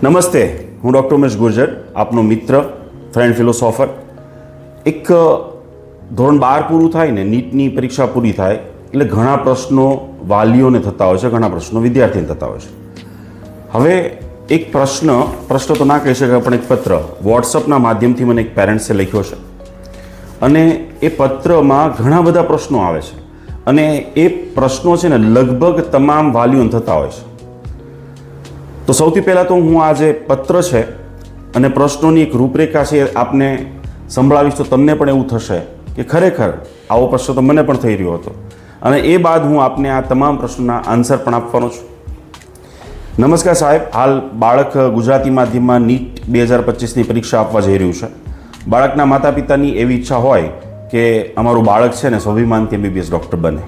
નમસ્તે, હું ડૉક્ટર ઉમેશ ગુર્જર, આપનો મિત્ર, ફ્રેન્ડ, ફિલોસોફર. એક ધોરણ 12 પૂરું થાય ને નીટની પરીક્ષા પૂરી થાય એટલે ઘણા પ્રશ્નો વાલીઓને થતા હોય છે, ઘણા પ્રશ્નો વિદ્યાર્થીને થતા હોય છે. હવે એક પ્રશ્ન તો ના કહી શકાય, પણ એક પત્ર વોટ્સઅપના માધ્યમથી મને એક પેરેન્ટ્સે લખ્યો છે અને એ પત્રમાં ઘણા બધા પ્રશ્નો આવે છે અને એ પ્રશ્નો છે ને લગભગ તમામ વાલીઓને થતા હોય છે. તો સૌથી પહેલાં તો હું આ જે પત્ર છે અને પ્રશ્નોની એક રૂપરેખા છે આપને સંભળાવીશ, તો તમને પણ એવું થશે કે ખરેખર આવો પ્રશ્ન તો મને પણ થઈ રહ્યો હતો, અને એ બાદ હું આપને આ તમામ પ્રશ્નોના આન્સર પણ આપવાનો છું. નમસ્કાર સાહેબ, હાલ બાળક ગુજરાતી માધ્યમમાં નીટ 2025ની પરીક્ષા આપવા જઈ રહ્યું છે. બાળકના માતા પિતાની એવી ઈચ્છા હોય કે અમારું બાળક છે ને સ્વાભિમાનથી MBBS ડૉક્ટર બને.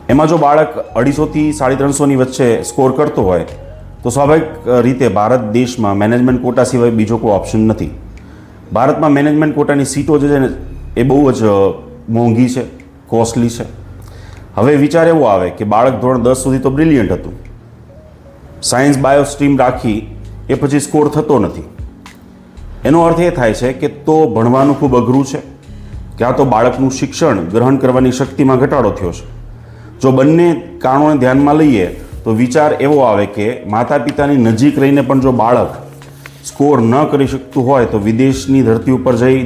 એમાં જો બાળક 250થી 350ની વચ્ચે સ્કોર કરતો હોય તો સ્વાભાવિક રીતે ભારત દેશમાં મેનેજમેન્ટ કોટા સિવાય બીજો કોઈ ઓપ્શન નથી. ભારતમાં મેનેજમેન્ટ કોટાની સીટો જે છે ને એ બહુ જ મોંઘી છે, કોસ્ટલી છે. હવે વિચાર એવો આવે કે બાળક ધોરણ 10 સુધી તો બ્રિલિયન્ટ હતું, સાયન્સ બાયો સ્ટ્રીમ રાખી એ પછી સ્કોર થતો નથી. એનો અર્થ એ થાય છે કે તો ભણવાનું ખૂબ અઘરું છે, ક્યાં તો બાળકનું શિક્ષણ ગ્રહણ કરવાની શક્તિમાં ઘટાડો થયો છે. જો બંને કારણોને ધ્યાનમાં લઈએ તો વિચાર એવો આવે કે માતા પિતાની નજીક રહીને પણ જો બાળક સ્કોર ન કરી શકતું હોય તો વિદેશની ધરતી ઉપર જઈ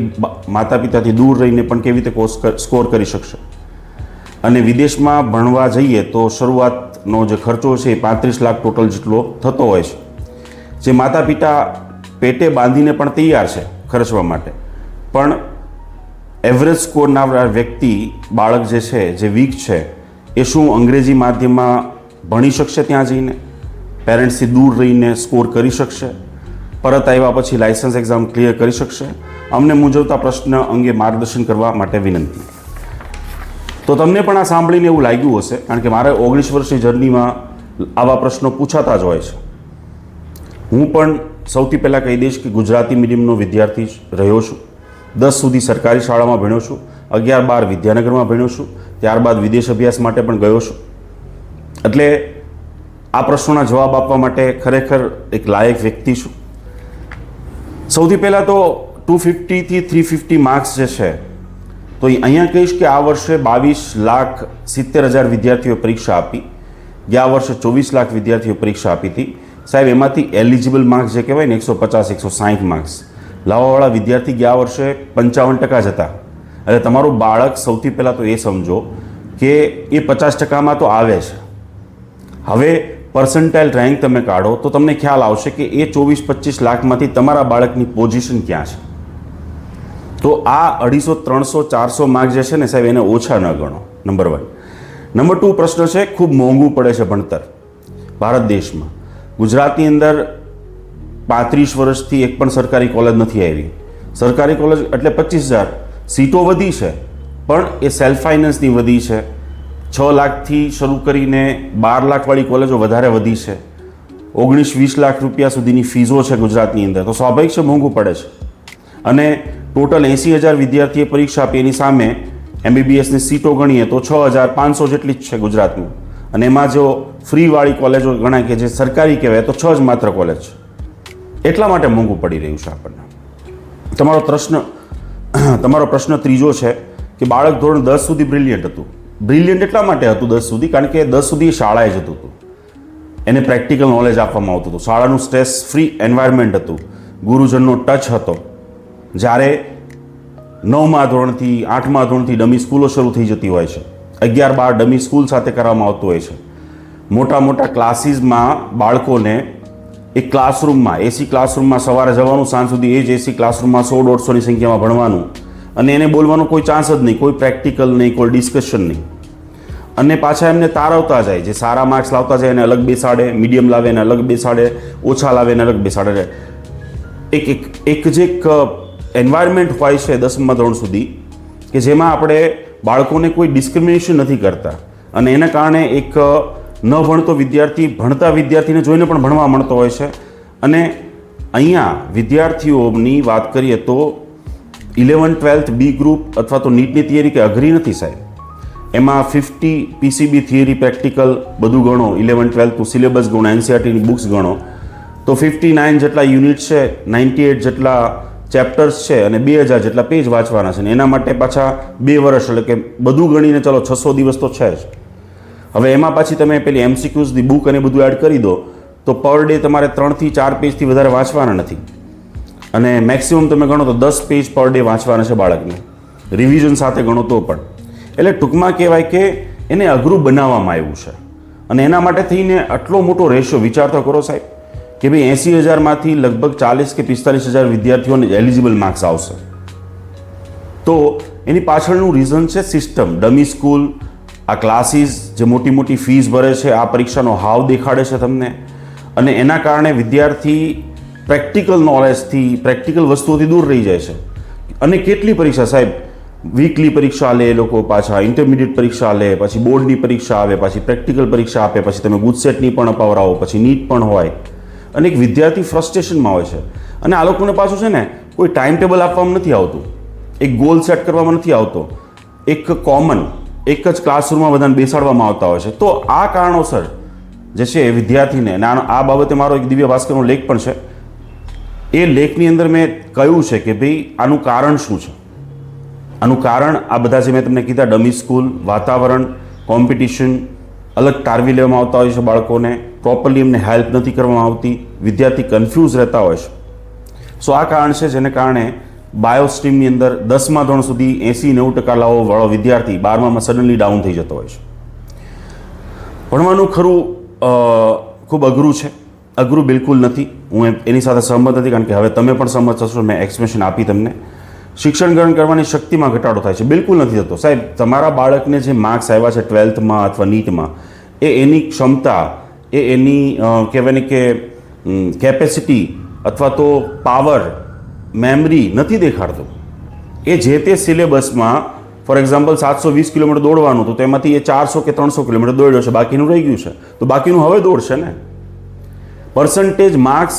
માતા પિતાથી દૂર રહીને પણ કેવી રીતે સ્કોર કરી શકશે. અને વિદેશમાં ભણવા જઈએ તો શરૂઆતનો જે ખર્ચો છે એ 35 લાખ ટોટલ જેટલો થતો હોય છે, જે માતા પિતા પેટે બાંધીને પણ તૈયાર છે ખર્ચવા માટે. પણ એવરેજ સ્કોરના વ્યક્તિ, બાળક જે છે, જે વીક છે, એ શું અંગ્રેજી માધ્યમમાં ભણી શકશે? ત્યાં જઈને પેરેન્ટ્સથી દૂર રહીને સ્કોર કરી શકશે? પરત આવ્યા પછી લાયસન્સ એક્ઝામ ક્લિયર કરી શકશે? અમને મૂંઝવતા પ્રશ્ન અંગે માર્ગદર્શન કરવા માટે વિનંતી. તો તમને પણ આ સાંભળીને એવું લાગ્યું હશે, કારણ કે મારે 19 વર્ષની જર્નીમાં આવા પ્રશ્નો પૂછાતા જ હોય છે. હું પણ સૌથી પહેલાં કહી દઈશ કે ગુજરાતી મીડિયમનો વિદ્યાર્થી રહ્યો છું. 10 સુધી સરકારી શાળામાં ભણ્યો છું, 11-12 વિદ્યાનગરમાં ભણ્યો છું, ત્યારબાદ વિદેશ અભ્યાસ માટે પણ ગયો છું. એટલે આ પ્રશ્નોના જવાબ આપવા માટે ખરેખર એક લાયક વ્યક્તિ છું. સૌથી પહેલાં તો 250થી 350 માર્ક્સ જે છે, તો અહીંયા કહીશ કે આ વર્ષે 22,70,000 વિદ્યાર્થીઓ પરીક્ષા આપી, ગયા વર્ષે 24 લાખ વિદ્યાર્થીઓ પરીક્ષા આપી હતી. સાહેબ, એમાંથી એલિજિબલ માર્ક્સ જે કહેવાય ને 150-160 માર્ક્સ લાવવાવાળા વિદ્યાર્થી ગયા વર્ષે 55% જ હતા. એટલે તમારું બાળક સૌથી પહેલાં તો એ સમજો કે એ 50%માં તો આવે છે. હવે પર્સન્ટાઇલ રેન્ક તમે કાઢો તો તમને ખ્યાલ આવશે કે એ 24-25 લાખમાંથી તમારા બાળકની પોઝિશન ક્યાં છે. તો આ 250, 300, 400 માર્ક જે છે ને સાહેબ, એને ઓછા ન ગણો. નંબર 1. નંબર 2 પ્રશ્ન છે, ખૂબ મોંઘું પડે છે ભણતર ભારત દેશમાં. ગુજરાતની અંદર 35 વર્ષથી એક પણ સરકારી કોલેજ નથી આવી. સરકારી કોલેજ એટલે 25,000 સીટો વધી છે, પણ એ સેલ્ફ ફાઇનાન્સની વધી છે. 6 લાખથી શરૂ કરીને 12 લાખવાળી કોલેજો વધારે વધી છે. 19-20 લાખ રૂપિયા સુધીની ફીઝો છે ગુજરાતની અંદર. તો સ્વાભાવિક છે મોંઘું પડે છે. અને ટોટલ 80,000 વિદ્યાર્થીએ પરીક્ષા આપી, એની સામે MBBSની સીટો ગણીએ તો 6,500 જેટલી જ છે ગુજરાતમાં. અને એમાં જો ફ્રીવાળી કોલેજો ગણાય કે જે સરકારી કહેવાય તો 6 જ માત્ર કોલેજ છે. એટલા માટે મોંઘું પડી રહ્યું છે આપણને. તમારો પ્રશ્ન ત્રીજો છે કે બાળક ધોરણ 10 સુધી બ્રિલિયન્ટ હતું. બ્રિલિયન્ટ એટલા માટે હતું 10 સુધી, કારણ કે 10 સુધી શાળાએ જતું હતું, એને પ્રેક્ટિકલ નોલેજ આપવામાં આવતું હતું, શાળાનું સ્ટ્રેસ ફ્રી એન્વાયરમેન્ટ હતું, ગુરુજનનો ટચ હતો. જ્યારે 9મા ધોરણથી 8મા ધોરણથી ડમી સ્કૂલો શરૂ થઈ જતી હોય છે, 11-12 ડમી સ્કૂલ સાથે કરવામાં આવતું હોય છે. મોટા મોટા ક્લાસીસમાં બાળકોને એક ક્લાસરૂમમાં, એસી ક્લાસરૂમમાં સવારે જવાનું, સાંજ સુધી એ જ એસી ક્લાસરૂમમાં 100-150ની સંખ્યામાં ભણવાનું, અને એને બોલવાનો કોઈ ચાન્સ જ નહીં, કોઈ પ્રેક્ટિકલ નહીં, કોઈ ડિસ્કશન નહીં. અને પાછા એમને તારવતા જાય, જે સારા માર્ક્સ લાવતા જાય એને અલગ બેસાડે, મીડિયમ લાવે એને અલગ બેસાડે, ઓછા લાવે એને અલગ બેસાડે. એક જે એન્વાયરમેન્ટ હોય છે 10મા ધોરણ સુધી કે જેમાં આપણે બાળકોને કોઈ ડિસ્ક્રિમિનેશન નથી કરતા, અને એના કારણે એક ન ભણતો વિદ્યાર્થી ભણતા વિદ્યાર્થીને જોઈને પણ ભણવા મળતો હોય છે. અને અહીંયા વિદ્યાર્થીઓની વાત કરીએ તો 11th 12th બી ગ્રુપ અથવા તો નીટની તૈયારી કે અઘરી નથી સાહેબ. એમાં 50 PCB થિયરી પ્રેક્ટિકલ બધું ગણો, 11th 12th સિલેબસ ગણો, NCERTની બુક્સ ગણો, તો 59 જેટલા યુનિટ છે, 98 જેટલા ચેપ્ટર્સ છે અને 2000 જેટલા પેજ વાંચવાના છે. ને એના માટે પાછા 2 વર્ષ, એટલે કે બધું ગણીને ચલો 600 દિવસ તો છે જ. હવે એમાં પાછી તમે પેલી MCQsની બુક અને બધું એડ કરી દો તો પર ડે તમારે 3 થી 4 પેજથી વધારે વાંચવાના નથી. અને મેક્સિમમ તમે ગણો તો 10 પેજ પર ડે વાંચવાના છે બાળકને, રિવિઝન સાથે ગણો તો પણ. એટલે ટૂંકમાં કહેવાય કે એને અઘરું બનાવવામાં આવ્યું છે. અને એના માટે થઈને આટલો મોટો રેશિયો વિચાર તો કરો સાહેબ, કે ભાઈ 80,000માંથી લગભગ 40 કે 45,000 વિદ્યાર્થીઓને એલિજિબલ માર્ક્સ આવશે. તો એની પાછળનું રીઝન છે સિસ્ટમ, ડમી સ્કૂલ, આ ક્લાસીસ જે મોટી મોટી ફીસ ભરે છે, આ પરીક્ષાનો હાવ દેખાડે છે તમને. અને એના કારણે વિદ્યાર્થી પ્રેક્ટિકલ નોલેજથી, પ્રેક્ટિકલ વસ્તુઓથી દૂર રહી જાય છે. અને કેટલી પરીક્ષા સાહેબ, વીકલી પરીક્ષા લે એ લોકો, પાછા ઇન્ટરમીડિયેટ પરીક્ષા લે, પછી બોર્ડની પરીક્ષા આવે, પછી પ્રેક્ટિકલ પરીક્ષા આપે, પછી તમે ગુજસેટની પણ અપાવરાવો, પછી નીટ પણ હોય. અને એક વિદ્યાર્થી ફ્રસ્ટ્રેશનમાં હોય છે. અને આ લોકોને પાછું છે ને કોઈ ટાઈમ ટેબલ આપવામાં નથી આવતું, એક ગોલ સેટ કરવામાં નથી આવતો, એક કોમન એક જ ક્લાસરૂમમાં બધાને બેસાડવામાં આવતા હોય છે. તો આ કારણોસર જે છે એ વિદ્યાર્થીને, આ બાબતે મારો એક દિવ્ય ભાસ્કરનો લેખ પણ છે. એ લેખની અંદર મેં કહ્યું છે કે ભાઈ આનું કારણ શું છે. આનું કારણ આ બધા જે મેં તમને કીધા, ડમી સ્કૂલ, વાતાવરણ, કોમ્પિટિશન, અલગ તારવી લેવામાં આવતા હોય છે બાળકોને, પ્રોપરલી એમને હેલ્પ નથી કરવામાં આવતી, વિદ્યાર્થી કન્ફ્યુઝ રહેતા હોય છે. સો આ કારણ છે જેને કારણે બાયો સ્ટ્રીમની અંદર 10મા ધોરણ સુધી 80-90% લાવવાવાળો વિદ્યાર્થી 12મામાં સડનલી ડાઉન થઈ જતો હોય છે. ભણવાનું ખરું ખૂબ અઘરું છે, અઘરું બિલકુલ નથી. હું એની સાથે સહમત નથી, કારણ કે હવે તમે પણ સહમત થશો, મેં એક્સપ્લેનેશન આપી તમને. શિક્ષણ ગ્રહણ કરવાની શક્તિમાં ઘટાડો થાય છે, બિલકુલ નથી થતો સાહેબ. તમારા બાળકને જે માર્ક્સ આવ્યા છે 12થમાં અથવા નીટમાં, એ એની ક્ષમતા, એ એની કહેવાય ને કે કેપેસિટી અથવા તો પાવર, મેમરી નથી દેખાડતો. એ જે તે સિલેબસમાં ફોર એક્ઝામ્પલ 720 કિલોમીટર દોડવાનું હતું, તો એમાંથી એ 400 કે 300 કિલોમીટર દોડ્યો છે, બાકીનું રહી ગયું છે. તો બાકીનું હવે દોડશે ને. પર્સન્ટેજ માર્ક્સ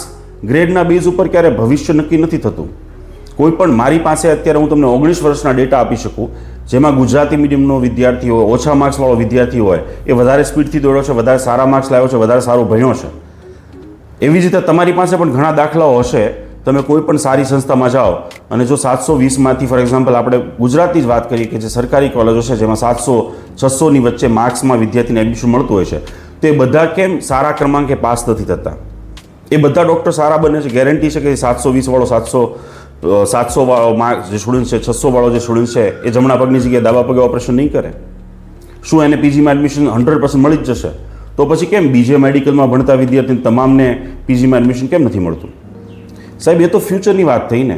ગ્રેડના બેઝ ઉપર ક્યારે ભવિષ્ય નક્કી નથી થતું. કોઈ પણ, મારી પાસે અત્યારે હું તમને 19 વર્ષના ડેટા આપી શકું, જેમાં ગુજરાતી મીડિયમનો વિદ્યાર્થી હોય, ઓછા માર્ક્સવાળો વિદ્યાર્થી હોય, એ વધારે સ્પીડથી દોડ્યો છે, વધારે સારા માર્ક્સ લાવ્યો છે, વધારે સારો ભણ્યો છે. એવી જ રીતે તમારી પાસે પણ ઘણા દાખલાઓ હશે. તમે કોઈ પણ સારી સંસ્થામાં જાઓ અને જો 720માંથી ફોર એક્ઝામ્પલ આપણે ગુજરાતની જ વાત કરીએ કે જે સરકારી કોલેજો છે જેમાં 700-600ની વચ્ચે માર્ક્સમાં વિદ્યાર્થીને એડમિશન મળતું હોય છે, તો એ બધા કેમ સારા ક્રમાંકે પાસ નથી થતા? એ બધા ડૉક્ટર સારા બને છે? ગેરંટી છે કે 720 વાળો 700 વાળો માર્ક્સ જે સ્ટુડન્ટ છે, 600 વાળો જે સ્ટુડન્ટ છે, એ જમણા પગની જગ્યાએ ડાબા પગે ઓપરેશન નહીં કરે? શું એને પીજીમાં એડમિશન 100% મળી જ જશે? તો પછી કેમ બીજે મેડિકલમાં ભણતા વિદ્યાર્થીને તમામને પીજીમાં એડમિશન કેમ નથી મળતું? સાહેબ, એ તો ફ્યુચરની વાત થઈ ને.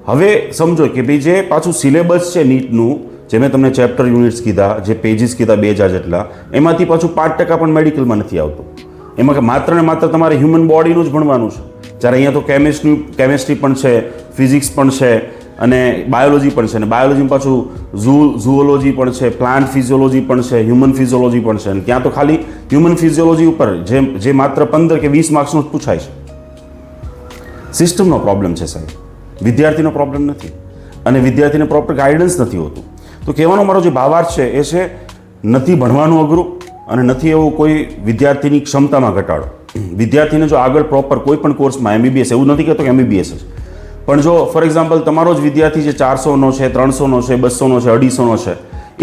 હવે સમજો કે ભાઈ જે પાછું સિલેબસ છે નીટનું, જે મેં તમને ચેપ્ટર યુનિટ્સ કીધા, જે પેજીસ કીધા 2000 જેટલા, એમાંથી પાછું 5% પણ મેડિકલમાં નથી આવતું. એમાં માત્ર ને માત્ર તમારે હ્યુમન બોડીનું જ ભણવાનું છે. જ્યારે અહીંયા તો કેમેસ્ટ્રી પણ છે, ફિઝિક્સ પણ છે અને બાયોલોજી પણ છે. અને બાયોલોજીમાં પાછું ઝૂઓલોજી પણ છે, પ્લાન્ટ ફિઝિયોલોજી પણ છે, હ્યુમન ફિઝિયોલોજી પણ છે. અને ત્યાં તો ખાલી હ્યુમન ફિઝિયોલોજી ઉપર જે માત્ર 15 કે 20 માર્ક્સનું જ પૂછાય છે. સિસ્ટમનો પ્રોબ્લેમ છે સાહેબ, વિદ્યાર્થીનો પ્રોબ્લેમ નથી. અને વિદ્યાર્થીને પ્રોપર ગાઈડન્સ નથી હોતું. તો કહેવાનો મારો જે ભાવાર્થ છે એ છે, નથી ભણવાનું અઘરું અને નથી એવું કોઈ વિદ્યાર્થીની ક્ષમતામાં ઘટાડો. વિદ્યાર્થીને જો આગળ પ્રોપર કોઈ પણ કોર્સમાં MBBS, એવું નથી કહેતો કે MBBS જ, પણ જો ફોર એક્ઝામ્પલ તમારો જ વિદ્યાર્થી જે 400નો છે, 300નો છે, 200નો છે, 250નો છે,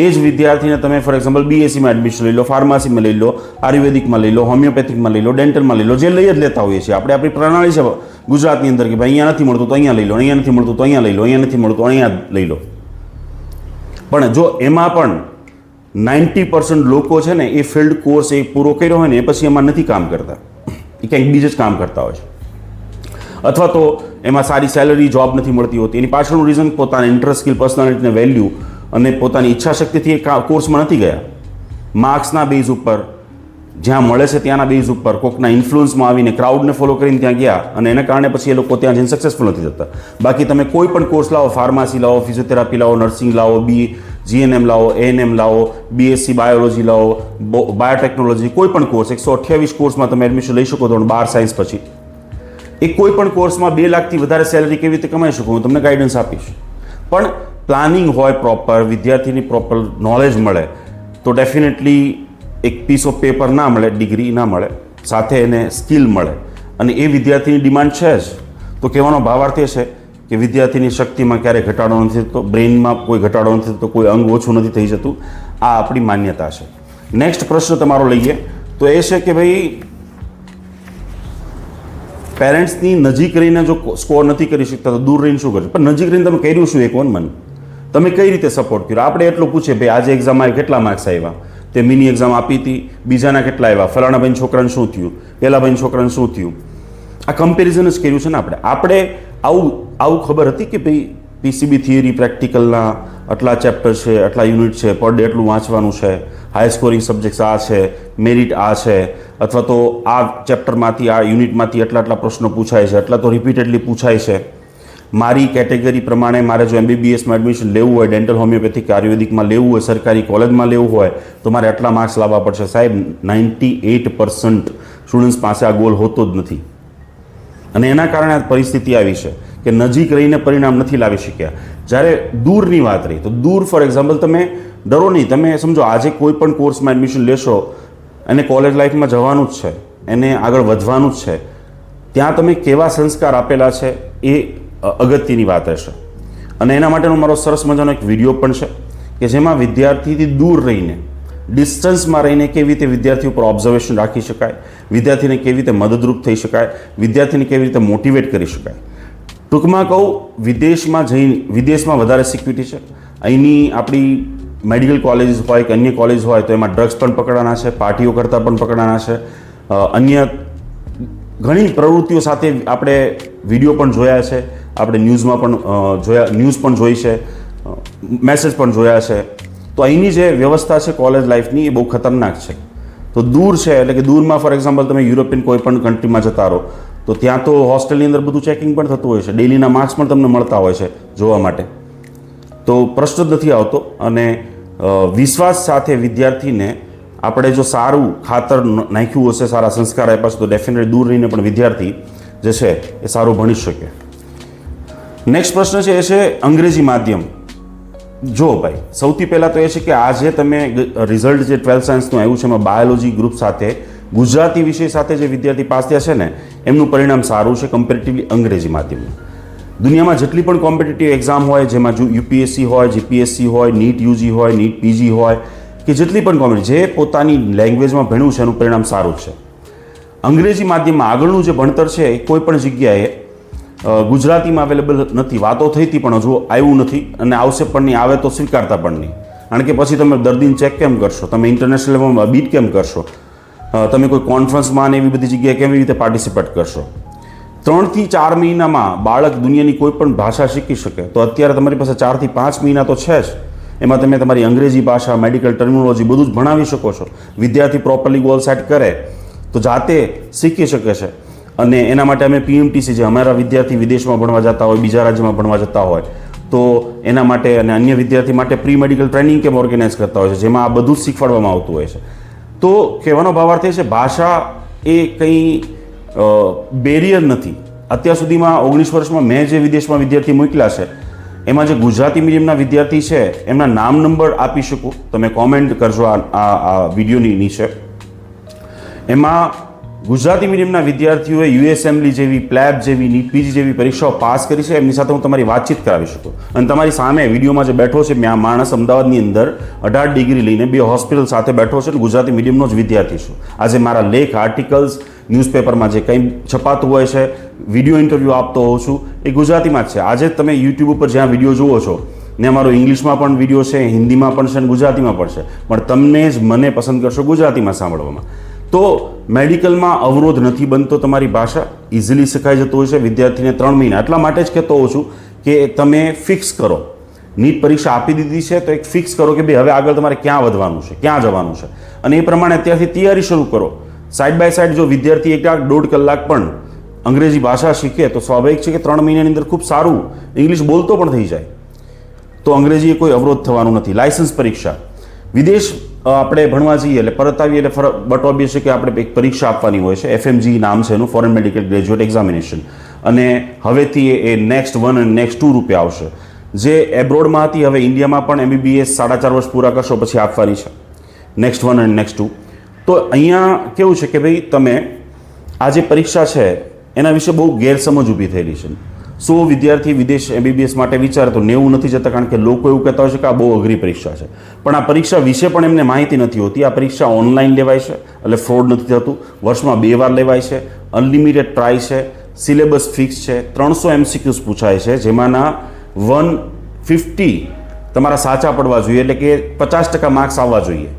એ જ વિદ્યાર્થીને તમે ફોર એક્ઝામ્પલ BScમાં એડમિશન લઈ લો, ફાર્મસીમાં લઈ લો, આયુર્વેદિકમાં લઈ લો, હોમિયોપેથિકમાં લઈ લો, ડેન્ટલમાં લઈ લો, જે લઈ જ લેતા હોઈએ છીએ આપણે. આપણી પ્રણાલી છે ગુજરાતની અંદર કે ભાઈ અહીંયા નથી મળતું તો અહીંયા લઈ લો, અહીંયા નથી મળતું તો અહીંયા લઈ લો, અહીંયા નથી મળતું તો અહીંયા લઈ લો. પણ જો એમાં પણ 90% લોકો છે ને એ ફિલ્ડ કોર્સ એ પૂરો કર્યો હોય ને એ પછી એમાં નથી કામ કરતા, એ ક્યાંક બીજે જ કામ કરતા હોય છે. અથવા તો એમાં સારી સેલરી, જોબ નથી મળતી હોતી. એની પાછળનું રીઝન પોતાના ઇન્ટરેસ્ટ, સ્કિલ, પર્સનાલિટીને વેલ્યુ અને પોતાની ઈચ્છાશક્તિથી એ કોર્સમાં નથી ગયા. માર્ક્સના બેઝ ઉપર, જ્યાં મળે છે ત્યાંના બેઝ ઉપર, કોકના ઇન્ફ્લુઅન્સમાં આવીને ક્રાઉડને ફોલો કરીને ત્યાં ગયા અને એના કારણે પછી એ લોકો ત્યાં જઈને સક્સેસફુલ નથી થતા. બાકી તમે કોઈ પણ કોર્સ લાવો, ફાર્મસી લાવો, ફિઝિયોથેરાપી લાવો, નર્સિંગ લાવો, GNM લાવો, ANM લાવો, BSc બાયોલોજી લાવો, બાયોટેકનોલોજી, કોઈ પણ કોર્સ, 128 કોર્સમાં તમે એડમિશન લઈ શકો ધોરણ 12 સાયન્સ પછી. એ કોઈ પણ કોર્સમાં 2 લાખથી વધારે સેલરી કેવી રીતે કમાઈ શકો, હું તમને ગાઈડન્સ આપીશ. પણ પ્લાનિંગ હોય પ્રોપર, વિદ્યાર્થીની પ્રોપર નોલેજ મળે તો ડેફિનેટલી એક પીસ ઓફ પેપર ના મળે, ડિગ્રી ના મળે, સાથે એને સ્કિલ મળે. અને એ વિદ્યાર્થીની ડિમાન્ડ છે જ, તો કહેવાનો ભાવાર્થ એ છે કે વિદ્યાર્થીની શક્તિમાં ક્યારેય ઘટાડો નથી થતો, બ્રેઇનમાં કોઈ ઘટાડો નથી થતો, કોઈ અંગ ઓછું નથી થઈ જતું. આ આપણી માન્યતા છે. નેક્સ્ટ પ્રશ્ન તમારો લઈએ તો એ છે કે ભાઈ પેરેન્ટ્સની નજીક રહીને જો સ્કોર નથી કરી શકતા તો દૂર રહીને શું કરશે? પણ નજીક રહીને તમે કર્યું શું? એક કોણ મને તમે કઈ રીતે સપોર્ટ કર્યો? આપણે એટલું પૂછે ભાઈ આજે એક્ઝામ આવી કેટલા માર્ક્સ આવ્યા, તે મિની એક્ઝામ આપી હતી, બીજાના કેટલા આવ્યા, ફલાણા ભાઈ છોકરાને શું થયું, પેલા ભાઈ છોકરાને શું થયું? આ કમ્પેરિઝન જ કર્યું છે ને આપણે આવું ખબર હતી કે ભાઈ પીસીબી થિયરી પ્રેક્ટિકલના આટલા ચેપ્ટર છે, આટલા યુનિટ છે, પર ડે એટલું વાંચવાનું છે, હાઈ સ્કોરિંગ સબ્જેક્ટ્સ આ છે, મેરિટ આ છે, અથવા તો આ ચેપ્ટરમાંથી આ યુનિટમાંથી આટલા પ્રશ્નો પૂછાય છે, આટલા તો રિપીટેડલી પૂછાય છે. મારી કેટેગરી પ્રમાણે મારે જો MBBSમાં એડમિશન લેવું હોય, ડેન્ટલ હોમિયોપેથિક આયુર્વેદિકમાં લેવું હોય, સરકારી કોલેજમાં લેવું હોય તો મારે આટલા માર્ક્સ લાવવા પડશે. સાહેબ 98% સ્ટુડન્ટ્સ પાસે આ ગોલ હોતો જ નથી અને એના કારણે આ પરિસ્થિતિ આવી છે કે નજીક રહીને પરિણામ નથી લાવી શક્યા. જ્યારે દૂરની વાત રહી તો દૂર ફોર એક્ઝામ્પલ તમે ડરો નહીં, તમે સમજો આજે કોઈ પણ કોર્સમાં એડમિશન લેશો અને કોલેજ લાઈફમાં જવાનું જ છે, એને આગળ વધવાનું જ છે, ત્યાં તમે કેવા સંસ્કાર આપેલા છે એ અગત્યની વાત હશે. અને એના માટેનો મારો સરસ મજાનો એક વિડીયો પણ છે કે જેમાં વિદ્યાર્થીથી દૂર રહીને, ડિસ્ટન્સમાં રહીને કેવી રીતે વિદ્યાર્થી ઉપર ઓબ્ઝર્વેશન રાખી શકાય, વિદ્યાર્થીને કેવી રીતે મદદરૂપ થઈ શકાય, વિદ્યાર્થીને કેવી રીતે મોટિવેટ કરી શકાય. ટૂંકમાં કહું, વિદેશમાં વધારે સિક્યુરિટી છે. અહીંની આપણી મેડિકલ કોલેજીસ હોય કે અન્ય કોલેજ હોય તો એમાં ડ્રગ્સ પણ પકડાના છે, પાર્ટીઓ કરતાં પણ પકડાના છે, અન્ય ઘણી પ્રવૃત્તિઓ સાથે આપણે વિડીયો પણ જોયા છે, આપણે ન્યૂઝમાં પણ ન્યૂઝ પણ જોઈ છે, મેસેજ પણ જોયા છે. તો અહીંની જે વ્યવસ્થા છે કોલેજ લાઈફની એ બહુ ખતરનાક છે. તો દૂર છે એટલે કે દૂરમાં ફોર એક્ઝામ્પલ તમે યુરોપિયન કોઈ પણ કન્ટ્રીમાં જતા રહો તો ત્યાં તો હોસ્ટેલની અંદર બધું ચેકિંગ પણ થતું હોય છે, ડેલીના માર્ક્સ પણ તમને મળતા હોય છે જોવા માટે. તો પ્રશ્ન જ નથી આવતો. અને વિશ્વાસ સાથે વિદ્યાર્થીને આપણે જો સારું ખાતર નાખ્યું હશે, સારા સંસ્કાર આપ્યા છે તો ડેફિનેટલી દૂર રહીને પણ વિદ્યાર્થી જે છે એ સારું ભણી શકે. નેક્સ્ટ પ્રશ્ન છે એ છે અંગ્રેજી માધ્યમ. જો ભાઈ સૌથી પહેલાં તો એ છે કે આજે તમે રિઝલ્ટ જે 12th સાયન્સનું આવ્યું છે એમાં બાયોલોજી ગ્રુપ સાથે ગુજરાતી વિષય સાથે જે વિદ્યાર્થી પાસ થયા છે ને એમનું પરિણામ સારું છે કમ્પેરેટિવલી અંગ્રેજી માધ્યમનું. દુનિયામાં જેટલી પણ કોમ્પિટિટિવ એક્ઝામ હોય, જેમાં UPSC હોય, GPSC હોય, નીટ UG હોય, નીટ PG હોય કે જેટલી પણ કોમ્પિટિટિવ જે પોતાની લેંગ્વેજમાં ભણ્યું છે એનું પરિણામ સારું છે. અંગ્રેજી માધ્યમમાં આગળનું જે ભણતર છે એ કોઈ પણ જગ્યાએ ગુજરાતીમાં અવેલેબલ નથી. વાતો થઈ હતી પણ હજુ આવ્યું નથી અને આવશે પણ નહીં, આવે તો સ્વીકારતા પણ નહીં. કારણ કે પછી તમે દર્દીને ચેક કેમ કરશો, તમે ઇન્ટરનેશનલ લેવલમાં બીટ કેમ કરશો, તમે કોઈ કોન્ફરન્સમાં એવી બધી જગ્યાએ કેવી રીતે પાર્ટિસિપેટ કરશો? 3 થી 4 મહિનામાં બાળક દુનિયાની કોઈ પણ ભાષા શીખી શકે. તો અત્યારે તમારી પાસે 4 થી 5 મહિના તો છે જ, એમાં તમે તમારી અંગ્રેજી ભાષા, મેડિકલ ટર્મિનોલોજી બધું જ ભણાવી શકો છો. વિદ્યાર્થી પ્રોપરલી ગોલ સેટ કરે તો જાતે શીખી શકે છે. અને એના માટે અમે PMTC, જે અમારા વિદ્યાર્થી વિદેશમાં ભણવા જતા હોય, બીજા રાજ્યમાં ભણવા જતા હોય તો એના માટે અને અન્ય વિદ્યાર્થી માટે pre medical training camp organize કરતા હોય છે, જેમાં આ બધું જ શીખવાડવામાં આવતું હોય છે. તો કહેવાનો ભાવાર્થ એ છે ભાષા એ કંઈ બેરિયર નથી. અત્યાર સુધીમાં 19 વર્ષમાં મેં જે વિદેશમાં વિદ્યાર્થી મોકલ્યા છે એમાં જે ગુજરાતી મીડિયમના વિદ્યાર્થી છે એમના નામ નંબર આપી શકું, તમે કોમેન્ટ કરજો આ વિડીયોની નીચે. એમાં ગુજરાતી મીડિયમના વિદ્યાર્થીઓએ USMLE જેવી, પ્લેબ જેવી, નીટ PG જેવી પરીક્ષાઓ પાસ કરી છે. એમની સાથે હું તમારી વાતચીત કરાવી શકું. અને તમારી સામે વિડીયોમાં જે બેઠો છે મેં આ માણસ અમદાવાદની અંદર 18 ડિગ્રી લઈને 2 હોસ્પિટલ સાથે બેઠો છે અને ગુજરાતી મીડિયમનો જ વિદ્યાર્થી છું. આજે મારા લેખ, આર્ટિકલ્સ, ન્યૂઝપેપરમાં જે કંઈ છપાતું હોય છે, વિડીયો ઇન્ટરવ્યૂ આપતો હોઉં છું એ ગુજરાતીમાં જ છે. આજે તમે YouTube ઉપર જ્યાં વિડીયો જુઓ છો ને અમારો ઇંગ્લિશમાં પણ વિડીયો છે, હિન્દીમાં પણ છે અને ગુજરાતીમાં પણ છે, પણ તમને જ મને પસંદ કરશો ગુજરાતીમાં સાંભળવામાં. તો મેડિકલમાં અવરોધ નથી બનતો. તમારી ભાષા ઇઝીલી શીખાઈ જતું હોય છે વિદ્યાર્થીને 3 મહિના. એટલા માટે જ કહેતો હોઉં છું કે તમે ફિક્સ કરો. નીટ પરીક્ષા આપી દીધી છે તો એક ફિક્સ કરો કે ભાઈ હવે આગળ તમારે ક્યાં વધવાનું છે, ક્યાં જવાનું છે, અને એ પ્રમાણે અત્યારથી તૈયારી શરૂ કરો. સાઈડ બાય સાઈડ જો વિદ્યાર્થી 1.5 કલાક પણ અંગ્રેજી ભાષા શીખે તો સ્વાભાવિક છે કે 3 મહિનાની અંદર ખૂબ સારું ઇંગ્લિશ બોલતો પણ થઈ જાય. તો અંગ્રેજી કોઈ અવરોધ થવાનું નથી. લાયસન્સ પરીક્ષા, વિદેશ આપણે ભણવા જઈએ એટલે પરત આવીએ એટલે બટ ઓબ્વિયસ છે કે આપણે એક પરીક્ષા આપવાની હોય છે. FMG નામ છે એનું, ફોરેન મેડિકલ ગ્રેજ્યુએટ એક્ઝામિનેશન. અને હવેથી એ નેક્સ્ટ 1 અને નેક્સ્ટ 2 રૂપે આવશે. જે એબ્રોડમાં હતી હવે ઇન્ડિયામાં પણ MBBS 4.5 વર્ષ પૂરા કરશો પછી આપવાની છે, નેક્સ્ટ 1 અને નેક્સ્ટ 2. તો અહીંયા કેવું છે કે ભાઈ તમે આ જે પરીક્ષા છે એના વિશે બહુ ગેરસમજ ઊભી થયેલી છે. 100 વિદ્યાર્થી વિદેશ MBBS માટે વિચારે તો 90 નથી જતા, કારણ કે લોકો એવું કહેતા હોય છે કે આ બહુ અઘરી પરીક્ષા છે. પણ આ પરીક્ષા વિશે પણ એમને માહિતી નથી હોતી. આ પરીક્ષા ઓનલાઈન લેવાય છે, એટલે ફ્રોડ નથી થતું. વર્ષમાં 2 વાર લેવાય છે, અનલિમિટેડ ટ્રાય છે, સિલેબસ ફિક્સ છે, 300 MCQs પૂછાય છે, જેમાંના 150 તમારા સાચા પડવા જોઈએ, એટલે કે 50% માર્ક્સ આવવા જોઈએ.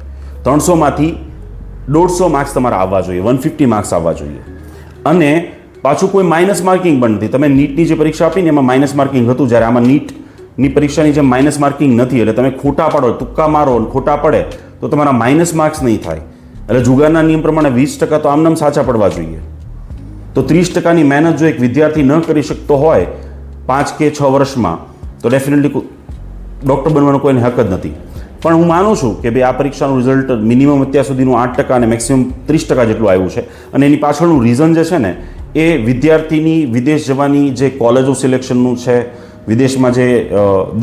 300માંથી 150 માર્ક્સ તમારા આવવા જોઈએ, 150 માર્ક્સ આવવા જોઈએ. અને પાછું કોઈ માઇનસ માર્કિંગ પણ નથી. તમે નીટની જે પરીક્ષા આપીને એમાં માઇનસ માર્કિંગ હતું, જ્યારે આમાં નીટની પરીક્ષાની જેમ માઇનસ માર્કિંગ નથી. એટલે તમે ખોટા પાડો, તુક્કા મારો, ખોટા પડે તો તમારા માઇનસ માર્ક્સ નહીં થાય. એટલે જુગારના નિયમ પ્રમાણે 20% તો આમનામ સાચા પડવા જોઈએ. તો 30%ની મહેનત જો એક વિદ્યાર્થી ન કરી શકતો હોય 5 કે 6 વર્ષમાં, તો ડેફિનેટલી ડૉક્ટર બનવાનો કોઈને હક જ નથી. પણ હું માનું છું કે ભાઈ આ પરીક્ષાનું રિઝલ્ટ મિનિમમ અત્યાર સુધીનું 8% અને મેક્સિમમ 30% જેટલું આવ્યું છે. અને એની પાછળનું રીઝન જે છે ને એ વિદ્યાર્થીની વિદેશ જવાની જે કોલેજો સિલેક્શનનું છે, વિદેશમાં જે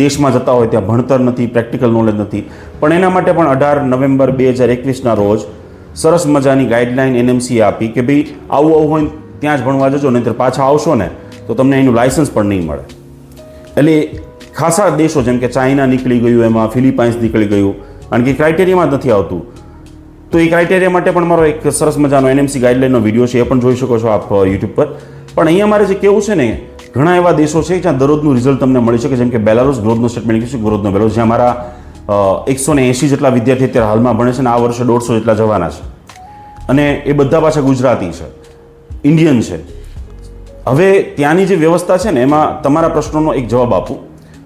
દેશમાં જતા હોય ત્યાં ભણતર નથી, પ્રેક્ટિકલ નોલેજ નથી. પણ એના માટે પણ 18 નવેમ્બર 2021ના રોજ સરસ મજાની ગાઈડલાઇન NMC આપી કે ભાઈ આવું હોય ત્યાં જ ભણવા જજો, નહીંતર પાછા આવશો ને તો તમને એનું લાયસન્સ પણ નહીં મળે. એટલે ખાસા દેશો જેમ કે ચાઇના નીકળી ગયું, એમાં ફિલિપાઇન્સ નીકળી ગયું, કારણ કે ક્રાઇટેરિયામાં જ નથી આવતું. તો એ ક્રાઇટેરિયા માટે પણ મારો એક સરસ મજાનો NMC ગાઈડલાઇનનો વિડીયો છે, એ પણ જોઈ શકો છો આપ યુટ્યુબ પર. પણ અહીંયા મારે જે કેવું છે ને, ઘણા એવા દેશો છે જ્યાં દરરોજનું રિઝલ્ટ તમને મળી શકે, જેમ કે બેલારુસ, ગ્રોઝનો સ્ટેટમેન્ટ છે, ગ્રોઝનો બેલારુસ, જ્યાં મારા 180 જેટલા વિદ્યાર્થી અત્યારે હાલમાં ભણે છે અને આ વર્ષે 150 જેટલા જવાના છે. અને એ બધા પાછા ગુજરાતી છે, ઇન્ડિયન છે. હવે ત્યાંની જે વ્યવસ્થા છે ને, એમાં તમારા પ્રશ્નોનો એક જવાબ આપું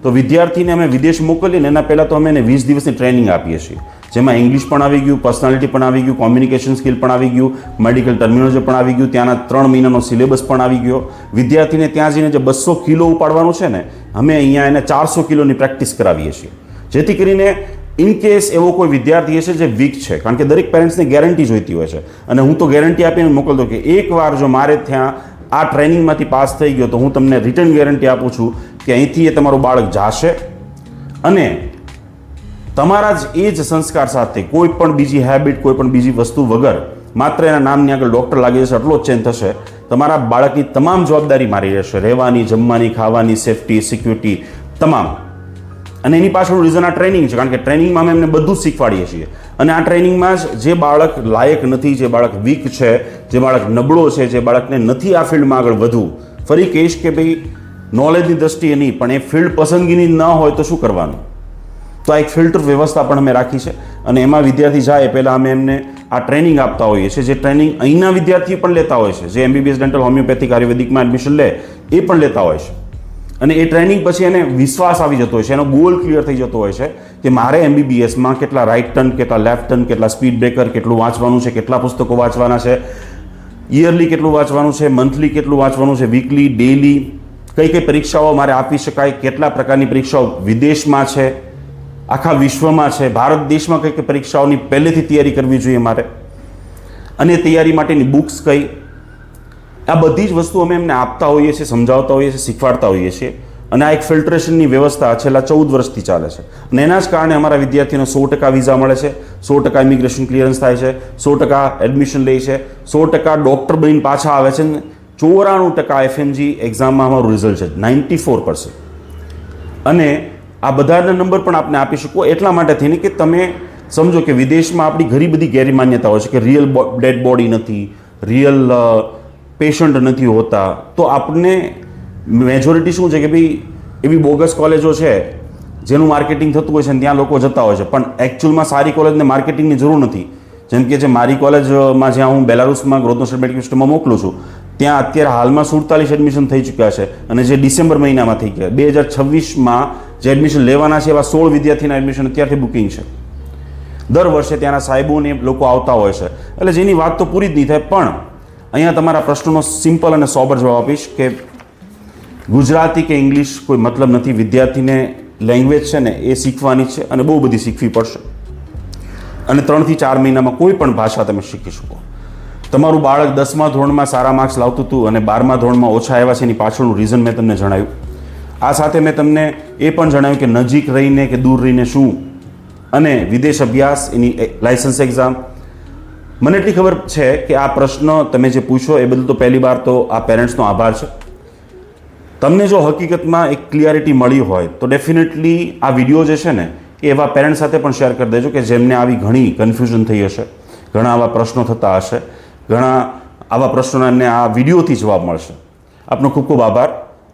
તો વિદ્યાર્થીને અમે વિદેશ મોકલીને એના પહેલાં તો અમે એને 20 દિવસની ટ્રેનિંગ આપીએ છીએ, જેમાં ઇંગ્લિશ પણ આવી ગયું, પર્સનાલિટી પણ આવી ગયું, કોમ્યુનિકેશન સ્કિલ પણ આવી ગયું, મેડિકલ ટર્મિનોલોજી પણ આવી ગયું, ત્યાંના 3 મહિનાનો સિલેબસ પણ આવી ગયો. વિદ્યાર્થીને ત્યાં જઈને જે 200 કિલો ઉપાડવાનું છે ને, અમે અહીંયા એને 400 કિલોની પ્રેક્ટિસ કરાવીએ છીએ, જેથી કરીને ઇન કેસ એવો કોઈ વિદ્યાર્થી હશે જે વીક છે, કારણ કે દરેક પેરેન્ટ્સને ગેરંટી જોઈતી હોય છે. અને હું તો ગેરંટી આપીને મોકલતો કે એકવાર જો મારે ત્યાં આ ટ્રેનિંગમાંથી પાસ થઈ ગયો તો હું તમને રિટર્ન ગેરંટી આપું છું કે અહીંથી એ તમારું બાળક જાશે અને તમારા જ એ જ સંસ્કાર સાથે કોઈ પણ બીજી હેબિટ, કોઈ પણ બીજી વસ્તુ વગર માત્ર એના નામની આગળ ડૉક્ટર લાગી જશે, એટલો જ ચેન્જ થશે. તમારા બાળકની તમામ જવાબદારી મારી રહેશે, રહેવાની, જમવાની, ખાવાની, સેફટી, સિક્યુરિટી, તમામ. અને એની પાછળનું રીઝન આ ટ્રેનિંગ છે, કારણ કે ટ્રેનિંગમાં અમે એમને બધું જ શીખવાડીએ છીએ. અને આ ટ્રેનિંગમાં જ જે બાળક લાયક નથી, જે બાળક વીક છે, જે બાળક નબળો છે, જે બાળકને નથી આ ફિલ્ડમાં આગળ વધવું, ફરી કહીશ કે ભાઈ નોલેજની દ્રષ્ટિએ નહીં, પણ એ ફિલ્ડ પસંદગીની ન હોય તો શું કરવાનું? તો આ એક ફિલ્ટર વ્યવસ્થા પણ અમે રાખી છે. અને એમાં વિદ્યાર્થી જાય પહેલાં અમે એમને આ ટ્રેનિંગ આપતા હોઈએ છીએ, જે ટ્રેનિંગ અહીંના વિદ્યાર્થી પણ લેતા હોય છે, જે MBBS ડેન્ટલ હોમિયોપેથિક આયુર્વેદિકમાં એડમિશન લે એ પણ લેતા હોય છે. અને એ ટ્રેનિંગ પછી એને વિશ્વાસ આવી જતો હોય છે, એનો ગોલ ક્લિયર થઈ જતો હોય છે કે મારે MBBSમાં કેટલા રાઇટ ટર્ન, કેટલા લેફ્ટ ટર્ન, કેટલા સ્પીડ બ્રેકર, કેટલું વાંચવાનું છે, કેટલા પુસ્તકો વાંચવાના છે, યરલી કેટલું વાંચવાનું છે, મંથલી કેટલું વાંચવાનું છે, વીકલી, ડેઇલી, કઈ કઈ પરીક્ષાઓ મારે આપી શકાય, કેટલા પ્રકારની પરીક્ષાઓ વિદેશમાં છે, આખા વિશ્વમાં છે, ભારત દેશમાં કઈ કઈ પરીક્ષાઓની પહેલેથી તૈયારી કરવી જોઈએ મારે, અને તૈયારી માટેની બુક્સ કઈ, આ બધી જ વસ્તુ અમે એમને આપતા હોઈએ છીએ, સમજાવતા હોઈએ છીએ, શીખવાડતા હોઈએ છીએ. અને આ એક ફિલ્ટરેશનની વ્યવસ્થા છેલ્લા 14 વર્ષથી ચાલે છે. અને એના જ કારણે અમારા વિદ્યાર્થીઓને 100% વિઝા મળે છે, 100% ઇમિગ્રેશન ક્લિયરન્સ થાય છે, 100% એડમિશન લે છે, 100% ડૉક્ટર બનીને પાછા આવે છે. 94% FMG એક્ઝામમાં અમારું રિઝલ્ટ છે 94%. અને આ બધાના નંબર પણ આપને આપી શકો એટલા માટે થઈને કે તમે સમજો કે વિદેશમાં આપણી ઘણી બધી ગેરી માન્યતા હોય છે કે રિયલ ડેડ બોડી નથી, રિયલ પેશન્ટ નથી હોતા. તો આપણને મેજોરિટી શું છે કે ભાઈ એવી બોગસ કોલેજો છે જેનું માર્કેટિંગ થતું હોય છે અને ત્યાં લોકો જતા હોય છે, પણ એકચ્યુઅલમાં સારી કોલેજને માર્કેટિંગની જરૂર નથી. જેમ કે જે મારી કોલેજમાં જ્યાં હું બેલારુસમાં ગ્રોઝનો સ્ટેટ મેડિકલ સિસ્ટમમાં મોકલું છું, ત્યાં અત્યારે હાલમાં 47 એડમિશન થઈ ચૂક્યા છે અને જે ડિસેમ્બર મહિનામાં થઈ ગયા. 2026માં જે એડમિશન લેવાના છે એવા 16 વિદ્યાર્થીના એડમિશન અત્યારથી બુકિંગ છે. દર વર્ષે ત્યાંના સાહેબોને લોકો આવતા હોય છે, એટલે જેની વાત તો પૂરી જ નહીં થાય. પણ અહીંયા તમારા પ્રશ્નોનો સિમ્પલ અને સોબર જવાબ આપીશ કે ગુજરાતી કે ઇંગ્લિશ કોઈ મતલબ નથી. વિદ્યાર્થીને લેંગ્વેજ છે ને એ શીખવાની છે અને બહુ બધી શીખવી પડશે. અને 3 થી 4 મહિનામાં કોઈ પણ ભાષા તમે શીખી શકો. તમારું બાળક 10મા ધોરણમાં સારા માર્ક્સ લાવતું હતું અને 12મા ધોરણમાં ઓછા આવ્યા છે, એની પાછળનું રીઝન મેં તમને જણાવ્યું. આ સાથે મેં તમને એ પણ જણાવ્યું કે નજીક રહીને કે દૂર રહીને શું, અને વિદેશ અભ્યાસ, એની લાયસન્સ એક્ઝામ, મને એટલી ખબર છે કે આ પ્રશ્ન તમે જે પૂછો એ બદલ તો પહેલી વાર તો આ પેરેન્ટ્સનો આભાર છે. તમને જો હકીકતમાં એક ક્લિયરિટી મળી હોય તો ડેફિનેટલી આ વિડીયો જે છે ને એ એવા પેરેન્ટ્સ સાથે પણ શેર કરી દેજો કે જેમને આવી ઘણી કન્ફ્યુઝન થઈ હશે, ઘણા આવા પ્રશ્નો થતા હશે, ઘણા આવા પ્રશ્નોના એમને આ વિડીયોથી જવાબ મળશે. આપનો ખૂબ ખૂબ આભાર.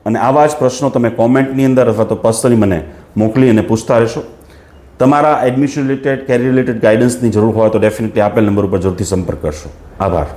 અને આવા જ પ્રશ્નો તમે કોમેન્ટની અંદર અથવા તો પર્સનલી મને મોકલી અને પૂછતા રહેશો. તમારા એડમિશન રિલેટેડ, કેરિયર રિલેટેડ ગાઈડન્સની જરૂર હોય તો ડેફિનેટલી આપેલ નંબર ઉપર જરૂરથી સંપર્ક કરશો. આભાર.